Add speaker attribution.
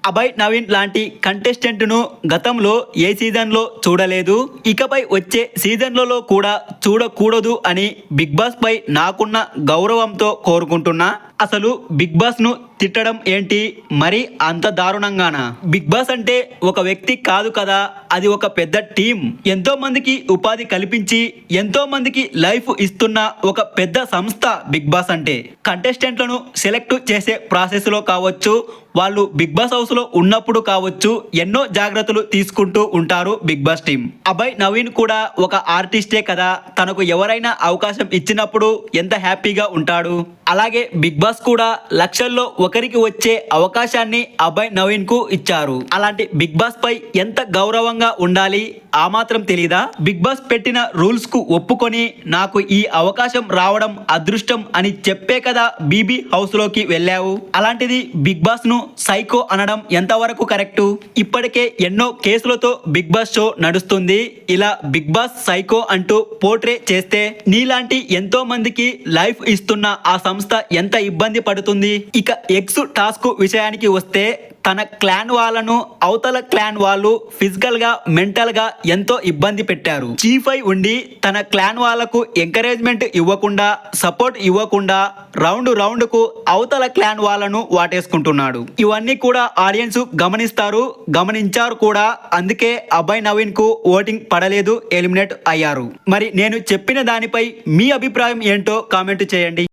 Speaker 1: అభయ్ నవీన్ లాంటి కంటెస్టెంట్ ను గతంలో ఏ సీజన్ లో చూడలేదు, ఇకపై వచ్చే సీజన్లలో కూడా చూడకూడదు అని బిగ్ బాస్ పై నాకున్న గౌరవంతో కోరుకుంటున్నా. అసలు బిగ్ బాస్ ను తిట్టడం ఏంటి మరి అంత దారుణంగానా? బిగ్ బాస్ అంటే ఒక వ్యక్తి కాదు కదా, అది ఒక పెద్ద టీం. ఎంతో మందికి ఉపాధి కల్పించి ఎంతో మందికి లైఫ్ ఇస్తున్న ఒక పెద్ద సంస్థ బిగ్ బాస్ అంటే. కంటెస్టెంట్లను సెలెక్ట్ చేసే ప్రాసెస్ లో కావచ్చు, వాళ్ళు బిగ్ బాస్ హౌస్ లో ఉన్నప్పుడు కావచ్చు, ఎన్నో జాగ్రత్తలు తీసుకుంటూ ఉంటారు Bigg Boss team. Abhay Naveen కూడా ఒక ఆర్టిస్టే కదా, తనకు ఎవరైనా అవకాశం ఇచ్చినప్పుడు ఎంత హ్యాపీగా ఉంటాడు. అలాగే బిగ్ బాస్ కూడా లక్షల్లో ఒకరికి వచ్చే అవకాశాన్ని అభయ్ నవీన్ కు ఇచ్చారు. అలాంటి బిగ్ బాస్ పై ఎంత గౌరవంగా ఉండాలి, ఆ మాత్రం తెలీదా? బిగ్ బాస్ పెట్టిన రూల్స్ కు ఒప్పుకొని నాకు ఈ అవకాశం రావడం అదృష్టం అని చెప్పే కదా బీబీ హౌస్ లోకి వెళ్ళావు. అలాంటిది బిగ్ బాస్ ను సైకో అనడం ఎంతవరకు కరెక్టు? ఇప్పటికే ఎన్నో కేసులతో బిగ్ బాస్ షో నడుస్తుంది. ఇలా బిగ్ బాస్ సైకో అంటూ పోర్ట్రే చేస్తే నీలాంటి ఎంతో మందికి లైఫ్ ఇస్తున్న ఆ సంస్థ ఎంత ఇబ్బంది పడుతుంది. ఇక ఎక్స్ టాస్క్ విషయానికి వస్తే, తన క్లాన్ వాళ్ళను అవతల క్లాన్ వాళ్ళు ఫిజికల్ గా మెంటల్ గా ఎంతో ఇబ్బంది పెట్టారు. చీఫ్ అయి ఉండి తన క్లాన్ వాళ్ళకు ఎంకరేజ్మెంట్ ఇవ్వకుండా, సపోర్ట్ ఇవ్వకుండా రౌండ్ కు అవతల క్లాన్ వాళ్ళను వాటేసుకుంటున్నాడు. ఇవన్నీ కూడా ఆడియన్స్ గమనించారు కూడా. అందుకే అభయ్ నవీన్ కు ఓటింగ్ పడలేదు, ఎలిమినేట్ అయ్యారు. మరి నేను చెప్పిన దానిపై మీ అభిప్రాయం ఏంటో కామెంట్ చేయండి.